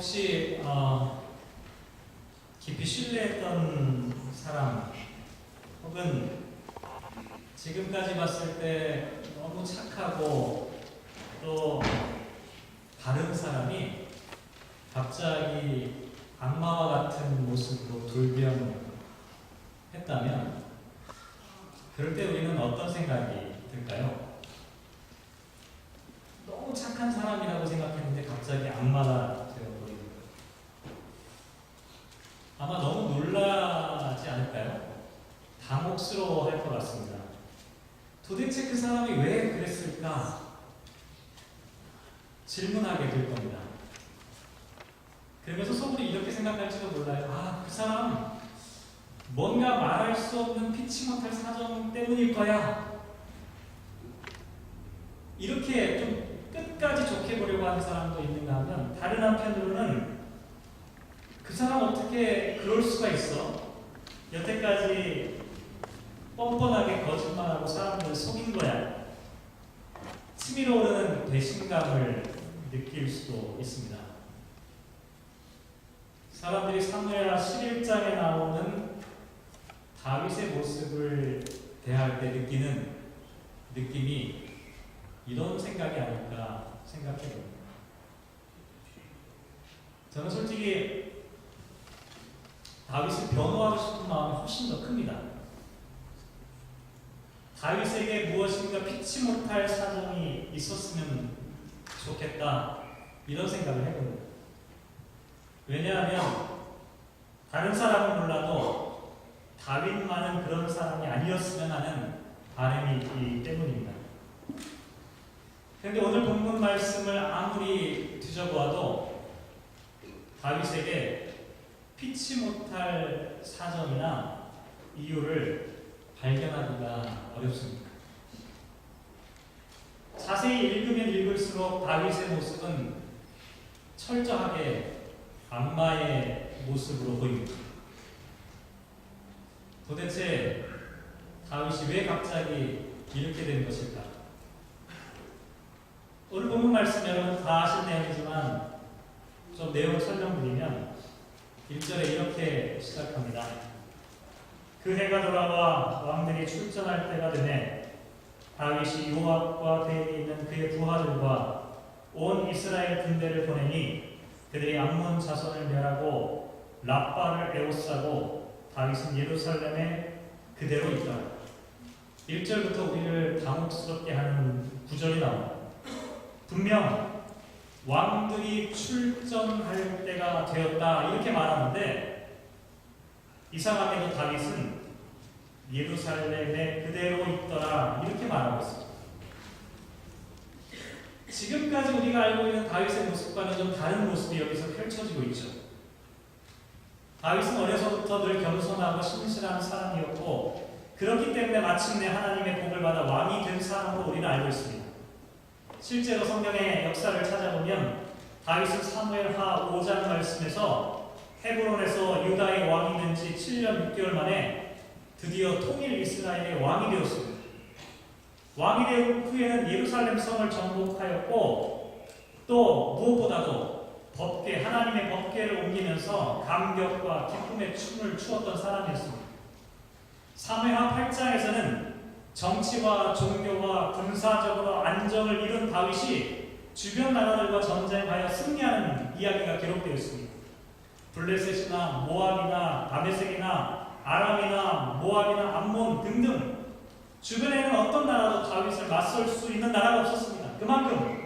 혹시 깊이 신뢰했던 사람 혹은 지금까지 봤을 때 너무 착하고 또 바른 사람이 갑자기 악마와 같은 모습으로 돌변했다면 그럴 때 우리는 어떤 생각이 들까요? 너무 착한 사람이라고 생각했는데 갑자기 악마가 되어버리는 거예요. 아마 너무 놀라지 않을까요? 당혹스러워할 것 같습니다. 도대체 그 사람이 왜 그랬을까? 질문하게 될 겁니다. 그러면서 속으로 이렇게 생각할지도 몰라요. 그 사람 뭔가 말할 수 없는 피치 못할 사정 때문일 거야. 이렇게 좀 끝까지 좋게 보려고 하는 사람도 있는가 하면, 다른 한편으로는 그 사람 어떻게 그럴 수가 있어? 여태까지 뻔뻔하게 거짓말하고 사람들을 속인 거야. 치밀어 오르는 배신감을 느낄 수도 있습니다. 사람들이 사무엘하 11장에 나오는 다윗의 모습을 대할 때 느끼는 느낌이 이런 생각이 아닐까 생각해요. 저는 솔직히 다윗을 변호하고 싶은 마음이 훨씬 더 큽니다. 다윗에게 무엇인가 피치 못할 사정이 있었으면 좋겠다, 이런 생각을 해봅니다. 왜냐하면 다른 사람은 몰라도 다윗만은 그런 사람이 아니었으면 하는 바람이 있기 때문입니다. 그런데 오늘 본문 말씀을 아무리 뒤져보아도 다윗에게 피치 못할 사정이나 이유를 발견하기가 어렵습니다. 자세히 읽으면 읽을수록 다윗의 모습은 철저하게 악마의 모습으로 보입니다. 도대체 다윗이 왜 갑자기 이렇게 된 것일까? 오늘 본문 말씀 여러분 다 아실 내용이지만 좀 내용을 설명드리면 1절에 이렇게 시작합니다. 그 해가 돌아와 왕들이 출전할 때가 되매 다윗이 요압과 대에 있는 그의 부하들과 온 이스라엘 군대를 보내니 그들이 암몬 자손을 멸하고 랍바를 에워싸고 다윗은 예루살렘에 그대로 있더라. 1절부터 우리를 당혹스럽게 하는 구절이 나옵니다. 분명 왕들이 출전할 때가 되었다 이렇게 말하는데, 이상하게도 다윗은 예루살렘에 그대로 있더라 이렇게 말하고 있습니다. 지금까지 우리가 알고 있는 다윗의 모습과는 좀 다른 모습이 여기서 펼쳐지고 있죠. 다윗은 어려서부터 늘 겸손하고 신실한 사람이었고, 그렇기 때문에 마침내 하나님의 복을 받아 왕이 된 사람으로 우리는 알고 있습니다. 실제로 성경의 역사를 찾아보면 다윗은 사무엘하 5장 말씀에서 헤브론에서 유다의 왕이 된 지 7년 6개월 만에 드디어 통일 이스라엘의 왕이 되었습니다. 왕이 된 후에는 예루살렘 성을 정복하였고, 또 무엇보다도 법궤, 하나님의 법궤를 옮기면서 감격과 기쁨의 춤을 추었던 사람이었습니다. 사무엘하 8장에서는 정치와 종교와 군사적으로 안정을 이룬 다윗이 주변 나라들과 전쟁하여 승리하는 이야기가 기록되어 있습니다. 블레셋이나 모압이나 다메섹이나 아람이나 모압이나 암몬 등등 주변에는 어떤 나라도 다윗을 맞설 수 있는 나라가 없었습니다. 그만큼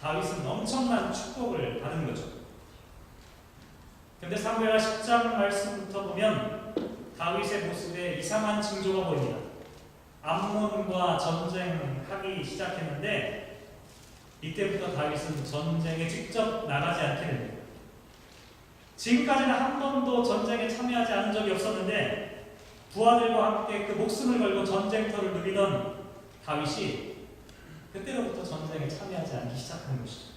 다윗은 엄청난 축복을 받은 거죠. 그런데 사무엘하 10장 말씀부터 보면 다윗의 모습에 이상한 징조가 보입니다. 암몬과 전쟁하기 시작했는데 이때부터 다윗은 전쟁에 직접 나가지 않게 됩니다. 지금까지는 한 번도 전쟁에 참여하지 않은 적이 없었는데 부하들과 함께 그 목숨을 걸고 전쟁터를 누비던 다윗이 그때로부터 전쟁에 참여하지 않기 시작한 것이죠.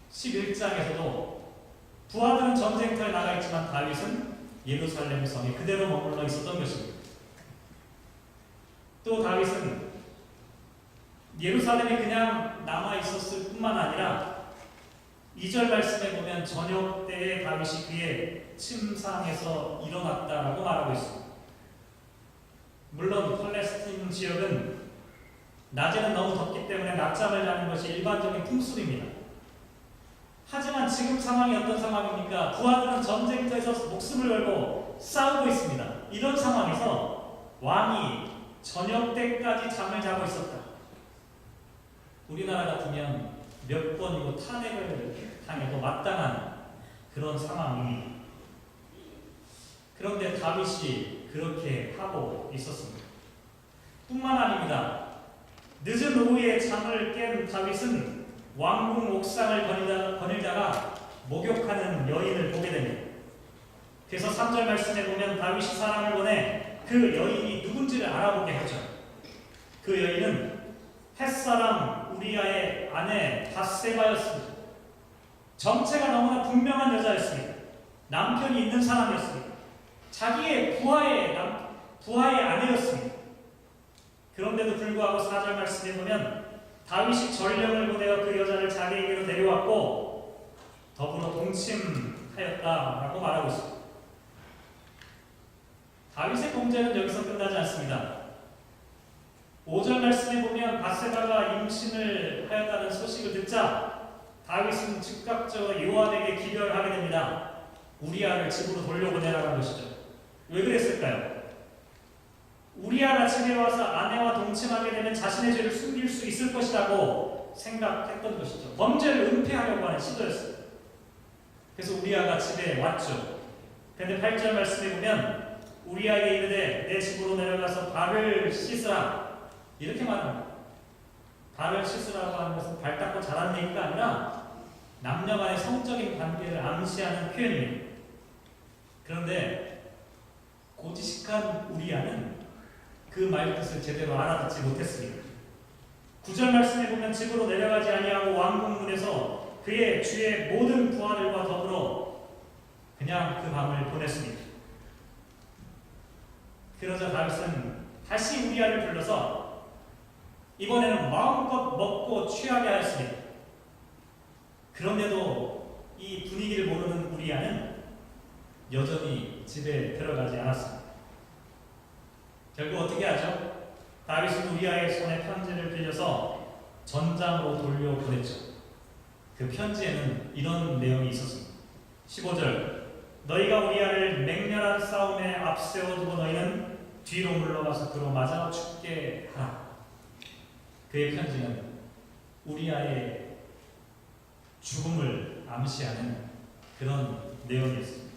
11장에서도 부하들은 전쟁터에 나가 있지만 다윗은 예루살렘 성에 그대로 머물러 있었던 것입니다. 또 다윗은 예루살렘에 그냥 남아 있었을 뿐만 아니라 2절 말씀에 보면 저녁 때에 다윗이 그의 침상에서 일어났다라고 말하고 있습니다. 물론 팔레스틴 지역은 낮에는 너무 덥기 때문에 낮잠을 자는 것이 일반적인 풍습입니다. 하지만 지금 상황이 어떤 상황입니까? 부하들은 전쟁터에서 목숨을 걸고 싸우고 있습니다. 이런 상황에서 왕이 저녁 때까지 잠을 자고 있었다. 우리나라 같으면 몇 번이고 탄핵을 당해도 마땅한 그런 상황이, 그런데 다윗이 그렇게 하고 있었습니다. 뿐만 아닙니다. 늦은 오후에 잠을 깬 다윗은 왕궁 옥상을 거닐다가 목욕하는 여인을 보게 됩니다. 그래서 3절 말씀에 보면 다윗이 사람을 보내 그 여인이 누군지를 알아보게 하죠. 그 여인은 햇사람 우리아의 아내 밧세바였습니다. 정체가 너무나 분명한 여자였습니다. 남편이 있는 사람이었습니다. 자기의 부하의 아내였습니다. 그런데도 불구하고 4절 말씀에 보면 다윗이 전령을 보내어 그 여자를 자기에게로 데려왔고 더불어 동침하였다라고 말하고 있습니다. 다윗의 범죄는 여기서 끝나지 않습니다. 5절 말씀에 보면 밧세바가 임신을 하였다는 소식을 듣자 다윗은 즉각적으로 요압에게 기별하게 됩니다. 우리아를 집으로 돌려보내라는 것이죠. 왜 그랬을까요? 우리아가 집에 와서 아내와 동침하게 되면 자신의 죄를 숨길 수 있을 것이라고 생각했던 것이죠. 범죄를 은폐하려고 하는 시도였어요. 그래서 우리아가 집에 왔죠. 그런데 8절 말씀에 보면 우리아에게 이르되 내 집으로 내려가서 발을 씻으라 이렇게 말합니다. 발을 씻으라고 하는 것은 발 닦고 자라는 얘기가 아니라 남녀 간의 성적인 관계를 암시하는 표현입니다. 그런데 고지식한 우리아는 그 말뜻을 제대로 알아듣지 못했습니다. 9절 말씀에 보면 집으로 내려가지 아니하고 왕궁문에서 그의 주의 모든 부하들과 더불어 그냥 그 밤을 보냈습니다. 그러자 다윗은 다시 우리아를 불러서 이번에는 마음껏 먹고 취하게 하였습니다. 그런데도 이 분위기를 모르는 우리아는 여전히 집에 들어가지 않았습니다. 결국 어떻게 하죠? 다윗은 우리아의 손에 편지를 빌려서 전장으로 돌려보냈죠. 그 편지에는 이런 내용이 있었습니다. 15절 너희가 우리아를 맹렬한 싸움에 앞세워두고 너희는 뒤로 물러가서 그로 맞아 죽게 하라. 그의 편지는 우리아의 죽음을 암시하는 그런 내용이었습니다.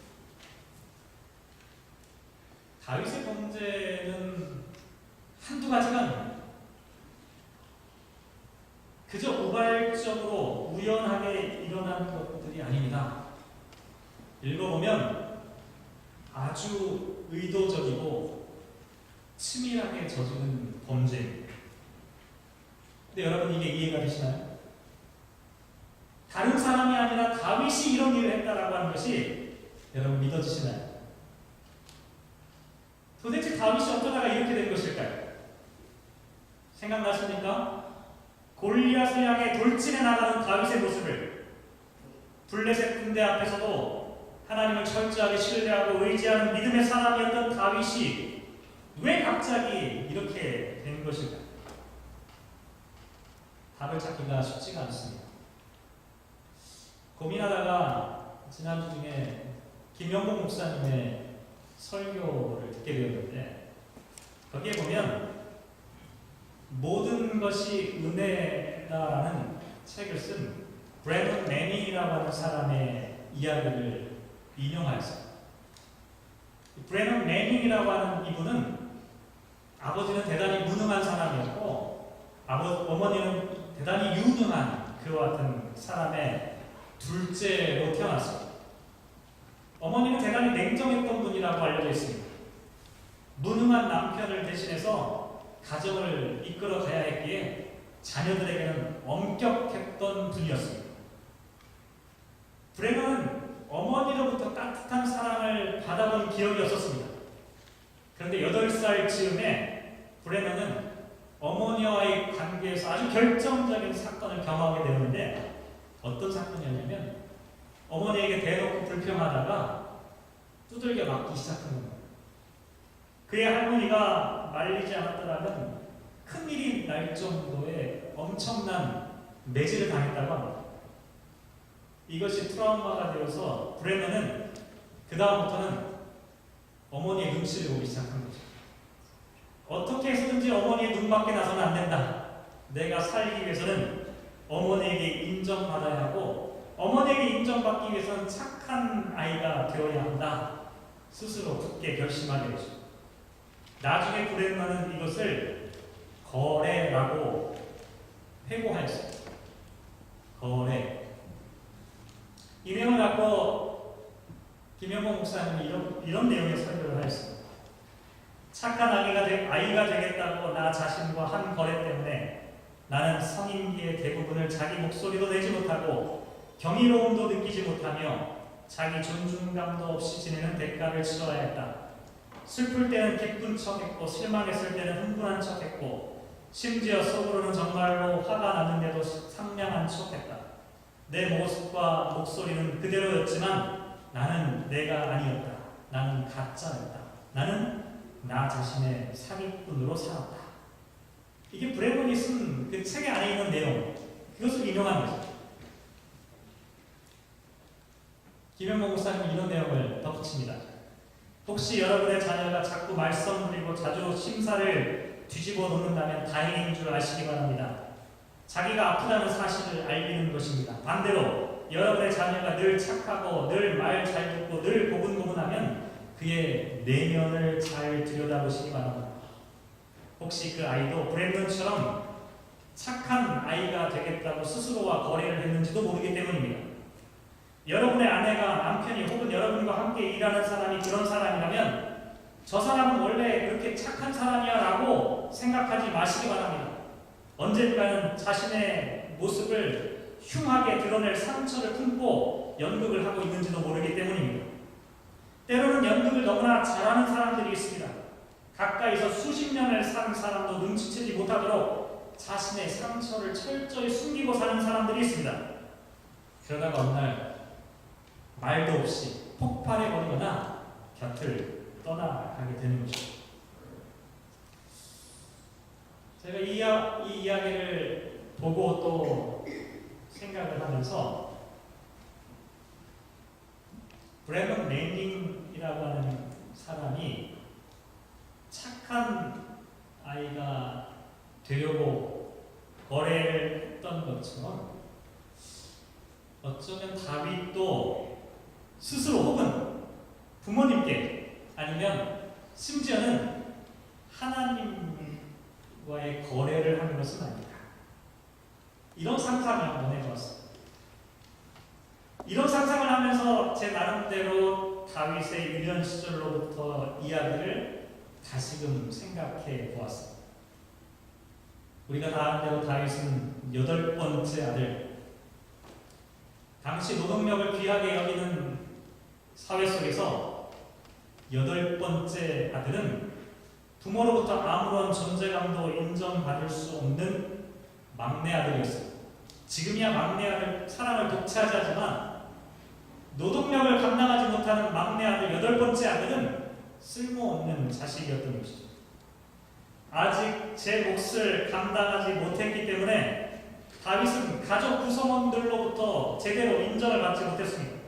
다윗의 범죄는 한두 가지가 아닙니다. 그저 우발적으로 우연하게 일어난 것들이 아닙니다. 읽어보면 아주 의도적이고 치밀하게 저지른 범죄입니다. 근데 여러분 이게 이해가 되시나요? 다른 사람이 아니라 다윗이 이런 일을 했다라고 하는 것이 여러분 믿어지시나요? 도대체 다윗이 어쩌다가 이렇게 된 것일까요? 생각나십니까? 골리앗을 향해 돌진해 나가는 다윗의 모습을, 블레셋 군대 앞에서도 하나님을 철저하게 신뢰하고 의지하는 믿음의 사람이었던 다윗이 왜 갑자기 이렇게 된 것일까요? 답을 찾기가 쉽지가 않습니다. 고민하다가 지난주 중에 김영복 목사님의 설교를 듣게 되었는데 거기에 보면 모든 것이 은혜다라는 책을 쓴 브래넌 매닝이라고 하는 사람의 이야기를 인용하였습니다. 브래넌 매닝이라고 하는 이분은 아버지는 대단히 무능한 사람이었고 어머니는 대단히 유능한 그와 같은 사람의 둘째로 태어났습니다. 어머니는 대단히 냉정했던 분이라고 알려져 있습니다. 무능한 남편을 대신해서 가정을 이끌어 가야 했기에 자녀들에게는 엄격했던 분이었습니다. 브레넌은 어머니로부터 따뜻한 사랑을 받아본 기억이 없었습니다. 그런데 8살 즈음에 브레넌은 어머니와의 관계에서 아주 결정적인 사건을 경험하게 되었는데 어떤 사건이었냐면 어머니에게 대놓고 불평하다가 두들겨 맞기 시작한 겁니다. 그의 할머니가 말리지 않았더라면 큰일이 날 정도의 엄청난 매질을 당했다고 합니다. 이것이 트라우마가 되어서 브레너는 그 다음부터는 어머니의 눈치를 보기 시작한 거죠. 어떻게 해서든지 어머니의 눈 밖에 나서는 안 된다. 내가 살기 위해서는 어머니에게 인정받아야 하고 어머니에게 인정받기 위해서는 착한 아이가 되어야 한다. 스스로 굳게 결심하게 되죠. 나중에 브레너는 이것을 거래라고 회고하였습니다. 거래. 이 내용을 갖고 김영봉 목사님은 이런 내용의 설교를 하였습니다. 착한 아이가 되겠다고 나 자신과 한 거래 때문에 나는 성인기의 대부분을 자기 목소리도 내지 못하고 경이로움도 느끼지 못하며 자기 존중감도 없이 지내는 대가를 치러야 했다. 슬플 때는 기쁜 척했고 실망했을 때는 흥분한 척했고 심지어 속으로는 정말로 화가 났는데도 상냥한 척했다. 내 모습과 목소리는 그대로였지만 나는 내가 아니었다. 나는 가짜였다. 나는 나 자신의 사기꾼으로 살았다. 이게 브레본이 쓴 그 책에 안에 있는 내용, 그것을 인용한 거죠. 김영봉 목사님은 이런 내용을 덧붙입니다. 혹시 여러분의 자녀가 자꾸 말썽 부리고 자주 심사를 뒤집어 놓는다면 다행인 줄 아시기 바랍니다. 자기가 아프다는 사실을 알리는 것입니다. 반대로 여러분의 자녀가 늘 착하고 늘 말 잘 듣고 늘 고분고분하면 그의 내면을 잘 들여다보시기 바랍니다. 혹시 그 아이도 브랜든처럼 착한 아이가 되겠다고 스스로와 거래를 했는지도 모르기 때문입니다. 여러분의 아내가 남편이 혹은 여러분과 함께 일하는 사람이 그런 사람이라면 저 사람은 원래 그렇게 착한 사람이야 라고 생각하지 마시기 바랍니다. 언젠가는 자신의 모습을 흉하게 드러낼 상처를 품고 연극을 하고 있는지도 모르기 때문입니다. 때로는 연극을 너무나 잘하는 사람들이 있습니다. 가까이서 수십 년을 산 사람도 눈치채지 못하도록 자신의 상처를 철저히 숨기고 사는 사람들이 있습니다. 그러다가 어느 날 말도 없이 폭발해버리거나 곁을 떠나가게 되는 것이죠. 제가 이 이야기를 보고 또 생각을 하면서 브래넌 맹닝이라고 하는 사람이 착한 아이가 되려고 거래를 했던 것처럼 어쩌면 다윗도 스스로 혹은 부모님께 아니면 심지어는 하나님과의 거래를 하는 것은 아니다. 이런 상상을 한번 해보았습니다. 이런 상상을 하면서 제 나름대로 다윗의 유년 시절로부터 이야기를 다시금 생각해 보았습니다. 우리가 다 아는 대로 다윗은 8번째 아들, 당시 노동력을 귀하게 여기는 사회 속에서 8번째 아들은 부모로부터 아무런 존재감도 인정받을 수 없는 막내 아들이었습니다. 지금이야 막내 아들 사랑을 독차지하지만 노동력을 감당하지 못하는 막내 아들 8번째 아들은 쓸모없는 자식이었던 것이죠. 아직 제 몫을 감당하지 못했기 때문에 다윗은 가족 구성원들로부터 제대로 인정을 받지 못했습니다.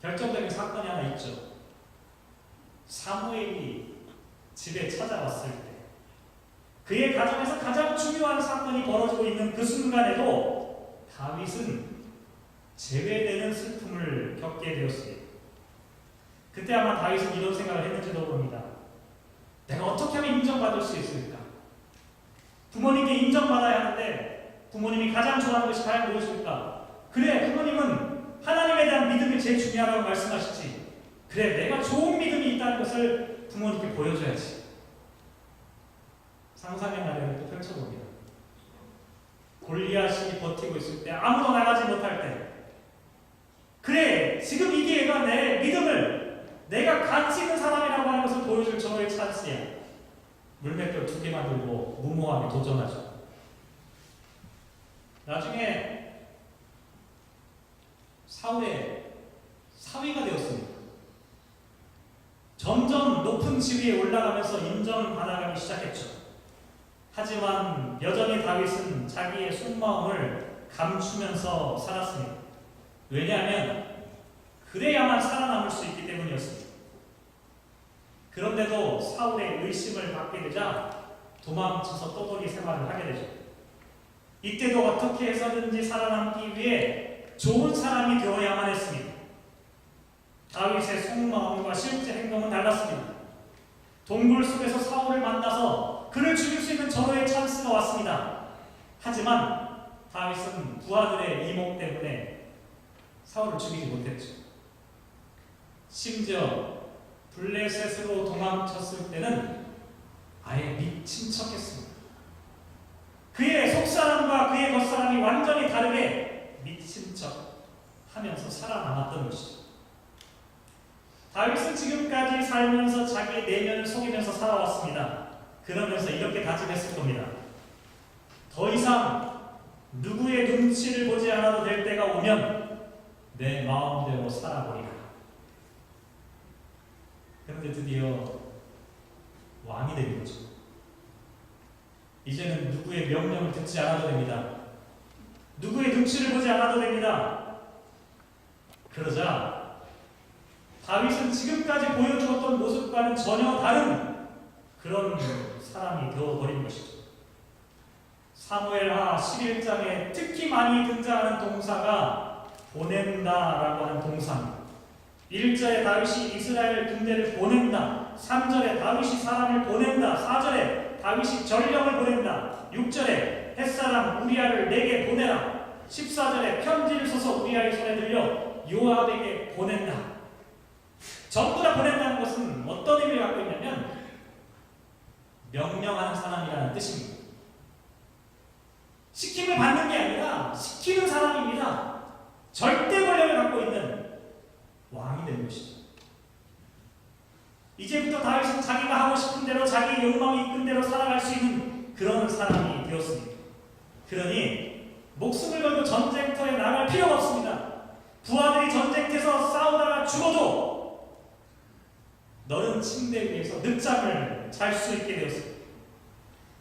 결정적인 사건이 하나 있죠. 사무엘이 집에 찾아왔을 때 그의 가정에서 가장 중요한 사건이 벌어지고 있는 그 순간에도 다윗은 제외되는 슬픔을 겪게 되었습니다. 그때 아마 다윗은 이런 생각을 했는지도 모릅니다. 내가 어떻게 하면 인정받을 수 있을까? 부모님께 인정받아야 하는데 부모님이 가장 좋아하는 것이 과연 무엇일까? 그래, 부모님은 하나님에 대한 믿음이 제일 중요하다고 말씀하시지. 그래, 내가 좋은 믿음이 있다는 것을 부모님께 보여줘야지. 상상의 나래를 또 펼쳐봅니다. 골리앗이 버티고 있을 때, 아무도 나가지 못할 때, 그래, 지금 이 기회가 내 믿음을 내가 가치 있는 사람이라고 하는 것을 보여줄 저의 찬스야. 물맷돌 2개만 들고 무모하게 도전하죠. 나중에 사울의 사위가 되었습니다. 점점 높은 지위에 올라가면서 인정받아가기 시작했죠. 하지만 여전히 다윗은 자기의 속마음을 감추면서 살았습니다. 왜냐하면 그래야만 살아남을 수 있기 때문이었습니다. 그런데도 사울의 의심을 받게 되자 도망쳐서 떠돌이 생활을 하게 되죠. 이때도 어떻게 해서든지 살아남기 위해 좋은 사람이 되어야만 했습니다. 다윗의 속마음과 실제 행동은 달랐습니다. 동굴 속에서 사울을 만나서 그를 죽일 수 있는 절호의 찬스가 왔습니다. 하지만 다윗은 부하들의 이목 때문에 사울을 죽이지 못했죠. 심지어 블레셋으로 도망쳤을 때는 아예 미친 척했습니다. 그의 속사람과 그의 겉사람이 완전히 다르게 미친 척 하면서 살아남았던 것이죠. 다윗은 지금까지 살면서 자기의 내면을 속이면서 살아왔습니다. 그러면서 이렇게 다짐했을 겁니다. 더 이상 누구의 눈치를 보지 않아도 될 때가 오면 내 마음대로 살아보리라. 그런데 드디어 왕이 된 거죠. 이제는 누구의 명령을 듣지 않아도 됩니다. 누구의 눈치를 보지 않아도 됩니다. 그러자 다윗은 지금까지 보여주었던 모습과는 전혀 다른 그런 사람이 되어버린 것이죠. 사무엘하 11장에 특히 많이 등장하는 동사가 보낸다라고 하는 동사입니다. 1절에 다윗이 이스라엘 군대를 보낸다. 3절에 다윗이 사람을 보낸다. 4절에 다윗이 전령을 보낸다. 6절에 햇사람 우리아를 내게 보내라. 14절에 편지를 써서 우리아의 손에 들려 요압에게 보낸다. 전부 다 보낸다는 것은 어떤 의미를 갖고 있냐면 명령하는 사람이라는 뜻입니다. 시킴을 받는 게 아니라 시키는 사람입니다. 절대 권력을 갖고 있는 왕이 되는 것이죠. 이제부터 다윗은 자기가 하고 싶은 대로 자기 욕망이 이끈 대로 살아갈 수 있는 그런 사람이 되었습니다. 그러니 목숨을 걸고 전쟁터에 나갈 필요가 없습니다. 부하들이 전쟁터에서 싸우다가 죽어도 너른 침대 위에서 늦잠을 잘 수 있게 되었습니다.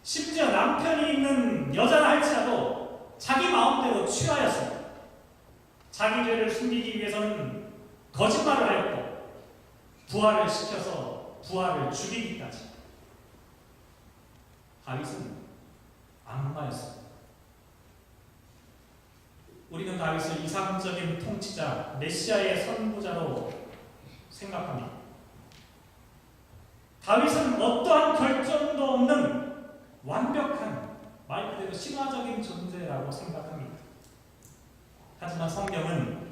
심지어 남편이 있는 여자라 할지라도 자기 마음대로 취하였습니다. 자기 죄를 숨기기 위해서는 거짓말을 하였고 부하를 시켜서 부하를 죽이기까지. 다윗은 악마였습니다. 우리는 다윗을 이상적인 통치자, 메시아의 선구자로 생각합니다. 다윗은 어떠한 결점도 없는 완벽한, 말 그대로 신화적인 존재라고 생각합니다. 하지만 성경은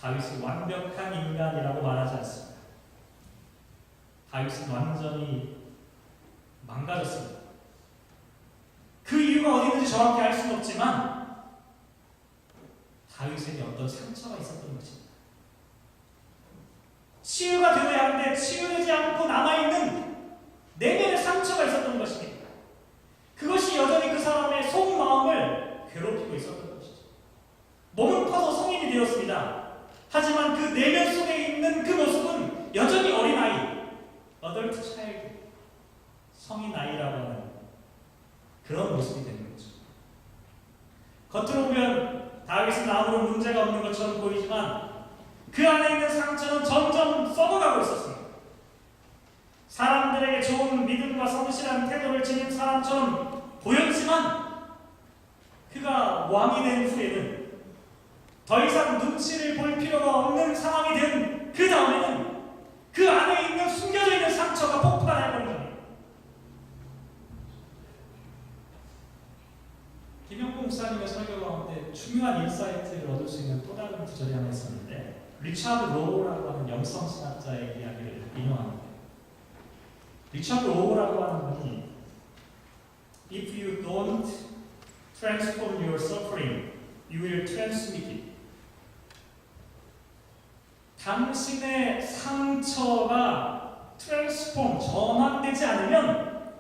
다윗이 완벽한 인간이라고 말하지 않습니다. 다윗은 완전히 망가졌습니다. 그 이유가 어디든지 정확히 알 수는 없지만 다윗에게 어떤 상처가 있었던 것입니다. 치유가 되어야 하는데 치유되지 않고 남아있는 내면의 상처가 있었던 것입니다. 그것이 여전히 그 사람의 속마음을 괴롭히고 있었던 것이죠. 몸은 커서 성인이 되었습니다. 하지만 그 내면 속에 있는 그 모습은 여전히 어린아이, 어덜트 차일드, 성인 아이라고 하는 그런 모습이 되는 거죠. 겉으로 보면 다윗은 아무런 문제가 없는 것처럼 보이지만 그 안에 있는 상처는 점점 썩어가고 있었습니다. 사람들에게 좋은 믿음과 성실한 태도를 지닌 사람처럼 보였지만 그가 왕이 된 후에는 더 이상 눈치를 볼 필요가 없는 상황이 된 그 다음에는 그 안에 있는 숨겨져 있는 상처가 폭발해버린 겁니다. 김영봉 목사님의 설교 가운데 중요한 인사이트를 얻을 수 있는 또 다른 구절이 하나 있었는데 리차드 로우라고 하는 영성신학자의 이야기를 인용합니다. 리차드 로우라고 하는 분이 If you don't transform your suffering, you will transmit it. 당신의 상처가 트랜스폼, 전환되지 않으면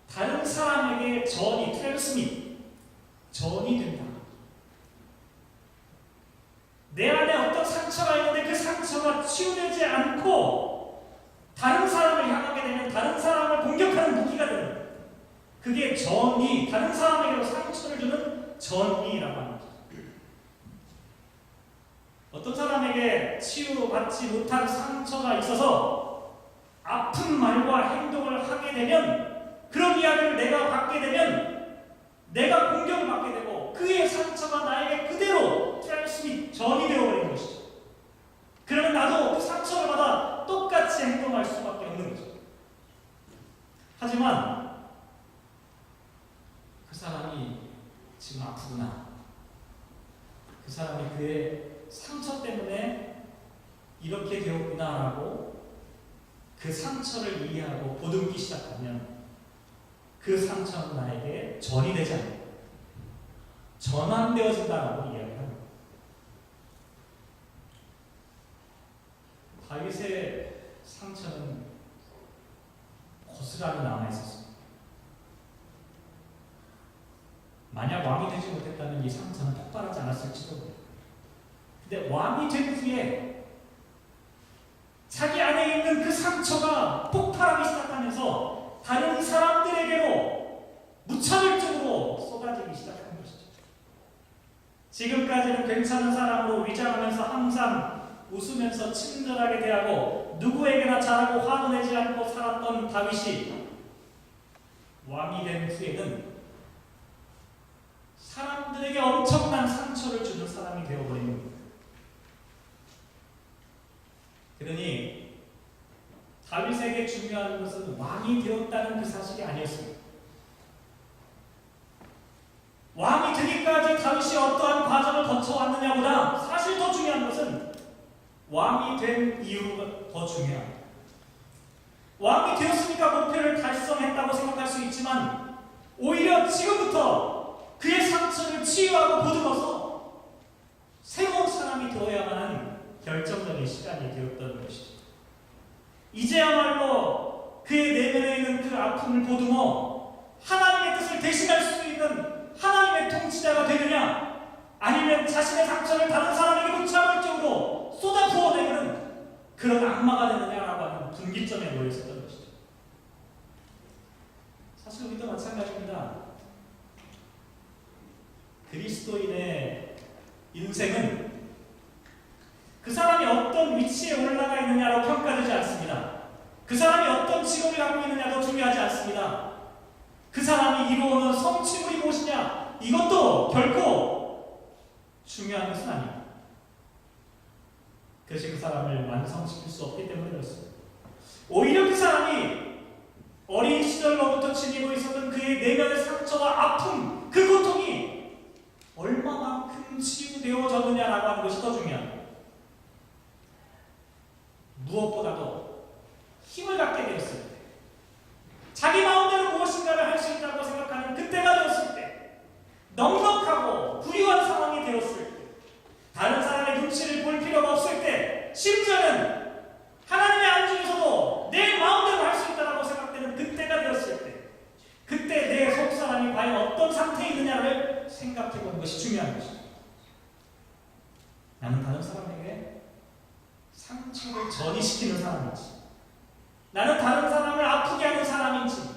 다른 사람에게 전이, 트랜스밋, 전이 된다. 내 안에 어떤 상처가 있는데 그 상처가 치유되지 않고 다른 사람을 향하게 되면 다른 사람을 공격하는 무기가 되는 거예요. 그게 전이, 다른 사람에게로 상처를 주는 전이라고 하는 거죠. 어떤 사람에게 치유받지 못한 상처가 있어서 아픈 말과 행동을 하게 되면, 그런 이야기를 내가 받게 되면 내가 공격을 받게 되고 그의 상처가 나에게 그대로 트랜스밋, 전이 되어버리는 것이죠. 그러면 나도 그 상처를 받아 똑같이 행동할 수밖에 없는 거죠. 하지만 그 사람이 지금 아프구나, 그 사람이 그의 상처 때문에 이렇게 되었구나라고 그 상처를 이해하고 보듬기 시작하면 그 상처는 나에게 전이 되지 않고 전환되어진다라고 이야기합니다. 다윗의 상처는 고스란히 남아있었습니다. 만약 왕이 되지 못했다면 이 상처는 폭발하지 않았을지도 모릅니다. 근데 왕이 된 후에 자기 안에 있는 그 상처가 폭발하기 시작하면서 다른 사람들에게로 무차별적으로 쏟아지기 시작한 것이죠. 지금까지는 괜찮은 사람으로 위장하면서 항상 웃으면서 친절하게 대하고 누구에게나 잘하고 화도 내지 않고 살았던 다윗이 왕이 된 후에는 사람들에게 엄청난 상처를 주는 사람이 되어버린 겁니다. 그러니 다윗에게 중요한 것은 왕이 되었다는 그 사실이 아니었습니다. 왕이 되기까지 다윗이 어떠한 과정을 거쳐왔느냐보다 사실 더 중요한 것은 왕이 된 이유가 더 중요합니다. 왕이 되었으니까 목표를 달성했다고 생각할 수 있지만 오히려 지금부터 그의 상처를 치유하고 보듬어서 새로운 사람이 되어야만 하는 결정적인 시간이 되었던 것이죠. 이제야말로 그의 내면에 있는 그 아픔을 보듬어 하나님의 뜻을 대신할 수 있는 하나님의 통치자가 되느냐, 아니면 자신의 상처를 다른 사람에게 무차별적으로 쏟아부어내는 그런 악마가 되느냐라고 하는 분기점에 놓여 있었던 것이죠. 사실 우리도 마찬가지입니다. 그리스도인의 인생은 그 사람이 어떤 위치에 올라가 있느냐로 평가되지 않습니다. 그 사람이 어떤 직업을 갖고 있느냐도 중요하지 않습니다. 그 사람이 이루어오는 성취물이 무엇이냐, 이것도 결코 중요한 것은 아닙니다. 그것이 그 사람을 완성시킬 수 없기 때문에 그렇습니다. 오히려 그 사람이 어린 시절로부터 지니고 있었던 그의 내면의 상처와 아픔, 그 고통이 얼마만큼 치유되어졌느냐라고 하는 것이 더 중요합니다. 무엇보다도 힘을 갖게 되었을 때, 자기 마음대로 무엇인가를 할 수 있다고 생각하는 그때가 되었을 때, 넉넉하고 부유한 상황이 되었을 때, 다른 사람의 눈치를 볼 필요가 없을 때, 심지어는 하나님의 안중에서도 내 마음대로 할 수 있다고 생각되는 그때가 되었을 때, 그때 내 속사람이 과연 어떤 상태에 있느냐를 생각해보는 것이 중요한 것입니다. 나는 다른 사람에게 상처를 전이시키는 사람인지, 나는 다른 사람을 아프게 하는 사람인지,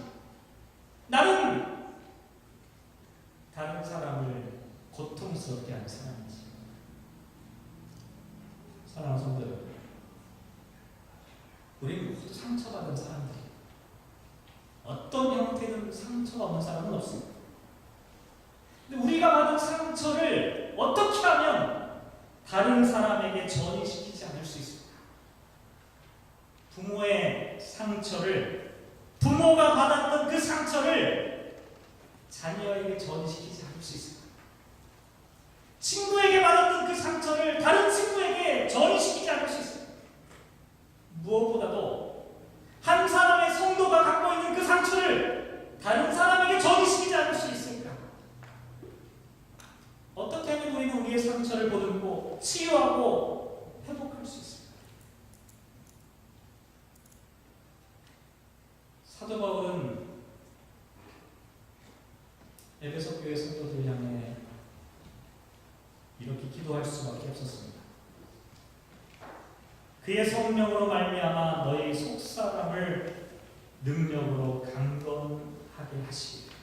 나는 다른 사람을 고통스럽게 하는 사람인지. 사랑하는 성도 여러분, 우리는 모두 상처받은 사람들이에요. 어떤 형태는 상처가 없는 사람은 없습니다. 근데 우리가 받은 상처를 어떻게 하면 다른 사람에게 전이시키지 않을 수 있습니까? 부모의 상처를, 부모가 받았던 그 상처를 자녀에게 전이시키지 않을 수 있습니다. 친구에게 받았던 그 상처를 다른 친구에게 전이시키지 않을 수 있습니다. 무엇보다도 한 사람의 성도가 갖고 있는 그 상처를 다른 사람에게 전이시키지 않을 수 있습니까? 어떻게 하면 우리는 우리의 상처를 보듬고 치유하고 회복할 수 있습니까? 사도 바울은 에베소 교회 성도들 향해 이렇게 기도할 수밖에 없었습니다. 그의 성령으로 말미암아 너희 속사람을 능력으로 강건하게 하시리라.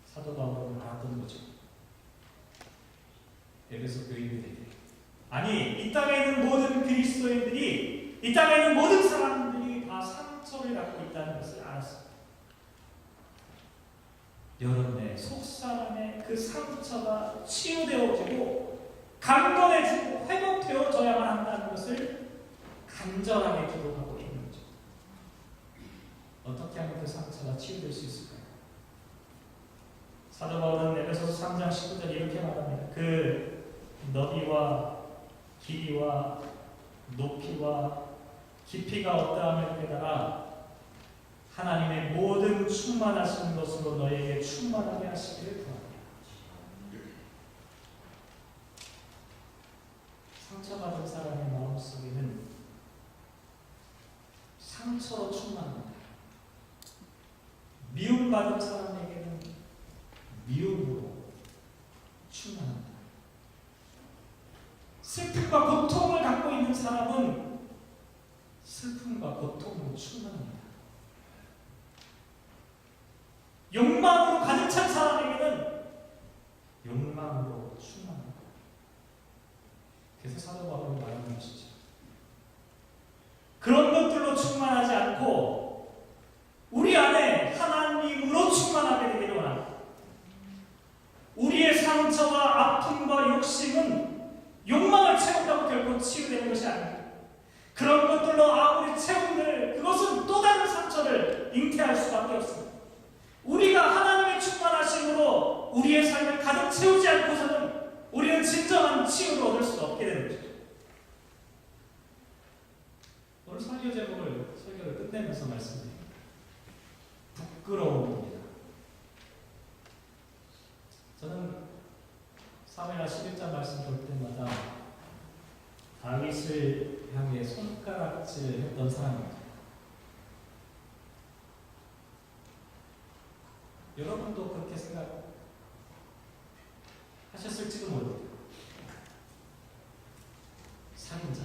사도 바울은 알았던 거죠. 에베소 교인들에게, 아니 이 땅에 있는 모든 그리스도인들이, 이 땅에 있는 모든 사람들이 다 상처를 갖고 있다는 것을 알았습니다. 여러분의 속사람의 그 상처가 치유되어지고 강건해지고 회복되어져야만 한다는 것을 간절하게 기도하고 있는 거죠. 어떻게 하면 그 상처가 치유될 수 있을까요? 사도 바울은 에베소서 3장 19절 이렇게 말합니다. 그 너비와 길이와 높이와 깊이가 어떠함을 깨달아 하나님의 모든 충만하신 것으로 너에게 충만하게 하시기를 구합니다. 상처받은 사람의 마음속에는 상처로 충만합니다. 미움받은 사람에게는 미움으로 충만합니다. 슬픔과 고통을 갖고 있는 사람은 슬픔과 고통으로 충만합니다. 욕망으로 가득 찬 사람에게는 욕망으로 충만합니다. 그래서 사도 바울은 말하는 것이죠. 그런 것들로 충만하지 않고 우리 안에 하나님으로 충만하게 되기를 원합니다. 우리의 상처와 아픔과 욕심은 욕망을 채운다고 결코 치유되는 것이 아닙니다. 그런 것들로 아무리 채운들 그것은 또 다른 상처를 잉태할 수밖에 없습니다. 우리가 하나님의 충만하심으로 우리의 삶을 가득 채우지 않고서는 우리는 진정한 치유를 얻을 수가 없게 되는 것이죠. 오늘 설교 제목을 설교를 끝내면서 말씀드립니다. 부끄러움입니다. 저는 사무엘하 11장 말씀 볼 때마다 다윗을 향해 손가락질 했던 사람입니다. 여러분도 그렇게 생각하셨을지도 모릅니다. 살인자,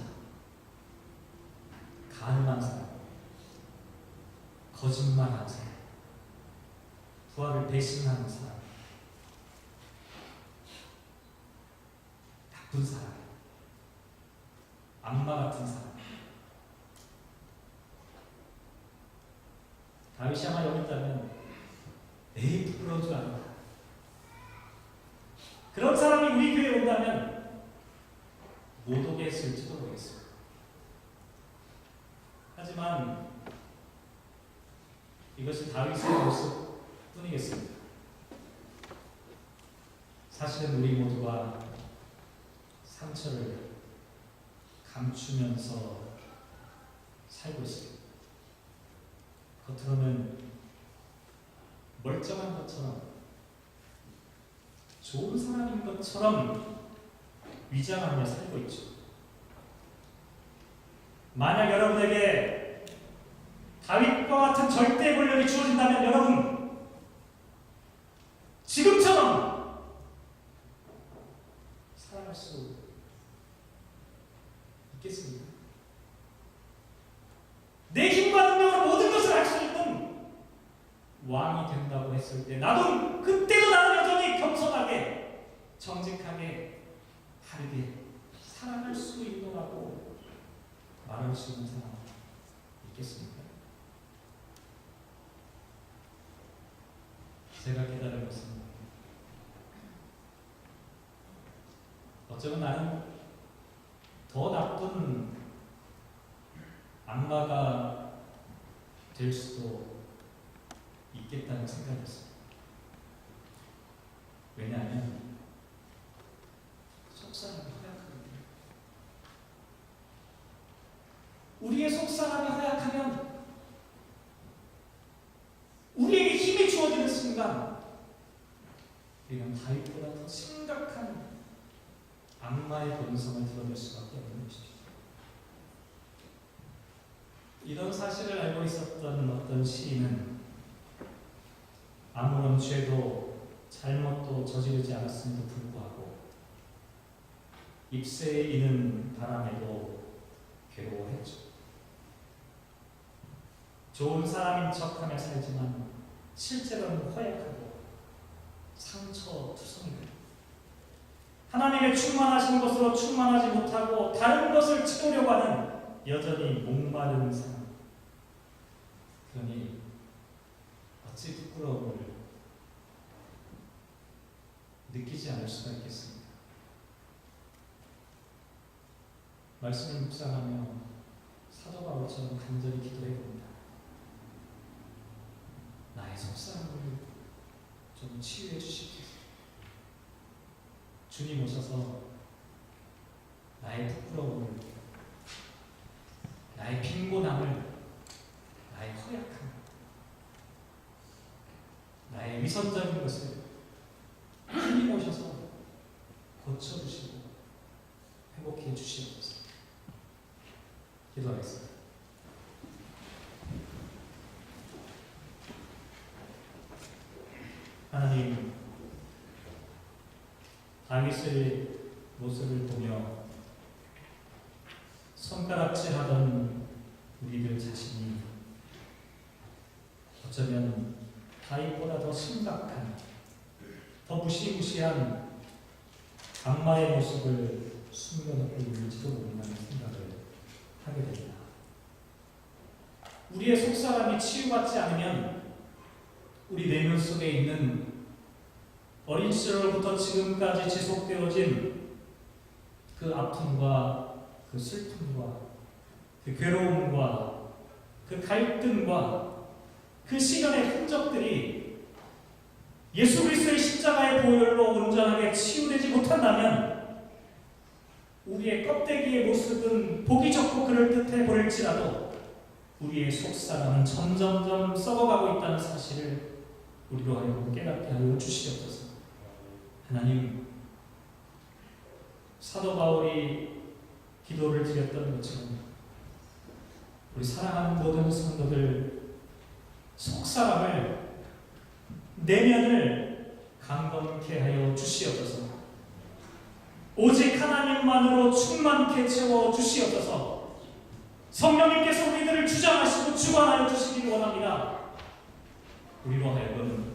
가늠한 사람, 거짓말하는 사람, 부하를 배신하는 사람, 나쁜 사람, 악마 같은 사람. 다윗이 아마 여기 있다면 에이 부끄러운 줄 안다. 그런 사람이 우리 교회에 온다면 못 오게 했을지도 모르겠습니다. 하지만 이것이 다윗의 모습 뿐이겠습니다. 사실은 우리 모두가 상처를 감추면서 살고 있습니다. 겉으로는 멀쩡한 것처럼 좋은 사람인 것처럼 위장하며 살고 있죠. 만약 여러분에게 다윗과 같은 절대 권력이 주어진다면 여러분 지금처럼 살아갈 수 있겠습니까? 내 힘과 능력으로 모든 것을 할 수 있는 왕이 된다고 했을 때 나도 그때도 나는 여전히 겸손하게 정직하게 바르게 살아갈 수 있노라고 말할 수 있는 사람 있겠습니까? 제가 깨달은 것은 어쩌면 나는 더 나쁜 악마가 될 수도 있겠다는 생각이었어요. 왜냐하면 속사람이 허약하거든요. 우리의 속사람이 허약하면 우리에게 힘이 주어지는 순간 우리는 다윗보다 더 심각한 악마의 본성을 드러낼 수밖에 없는 것이죠. 이런 사실을 알고 있었던 어떤 시인은 아무런 죄도 잘못도 저지르지 않았음에도 불구하고 잎새에 이는 바람에도 괴로워했죠. 좋은 사람인 척하며 살지만 실제로는 허약하고 상처투성이고 하나님의 충만하신 것으로 충만하지 못하고 다른 것을 채우려고 하는 여전히 목마른 사람. 그러니 어찌 부끄러움을 느끼지 않을 수가 있겠습니까? 말씀을 묵상하며 사도 바울처럼 간절히 기도해 봅니다. 나의 속사람을 좀 치유해 주시옵소서. 주님 오셔서 나의 부끄러움을, 나의 빈곤함을, 나의 허약함, 나의 위선적인 것을 주님 오셔서 고쳐주시고 회복해 주시옵소서. 기도하겠습니다. 하나님, 다윗의 모습을 보며 손가락질하던 우리들 자신이 어쩌면 다윗보다 더 심각한, 더 무시무시한 악마의 모습을 숨겨놓고 있는지도 모른다는 생각을 하게 됩니다. 우리의 속사람이 치유받지 않으면 우리 내면 속에 있는 어린 시절부터 지금까지 지속되어진 그 아픔과 그 슬픔과 그 괴로움과 그 갈등과 그 시간의 흔적들이 예수 그리스도의 십자가의 보혈로 온전하게 치유되지 못한다면 우리의 껍데기의 모습은 보기 좋고 그럴듯해 보일지라도 우리의 속사람은 점점점 썩어가고 있다는 사실을 우리로 하여금 깨닫게 하여 주시옵소서. 하나님, 사도 바울이 기도를 드렸던 것처럼 우리 사랑하는 모든 성도들 속사람을, 내면을 강건케 하여 주시옵소서. 오직 하나님만으로 충만케 채워 주시옵소서. 성령님께서 우리들을 주장하시고 주관하여 주시기를 원합니다. 우리로 하여금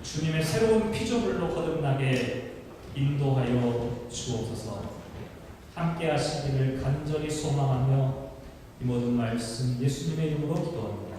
주님의 새로운 피조물로 거듭나게 인도하여 주옵소서. 함께 하시기를 간절히 소망하며 이 모든 말씀 예수님의 이름으로 기도합니다.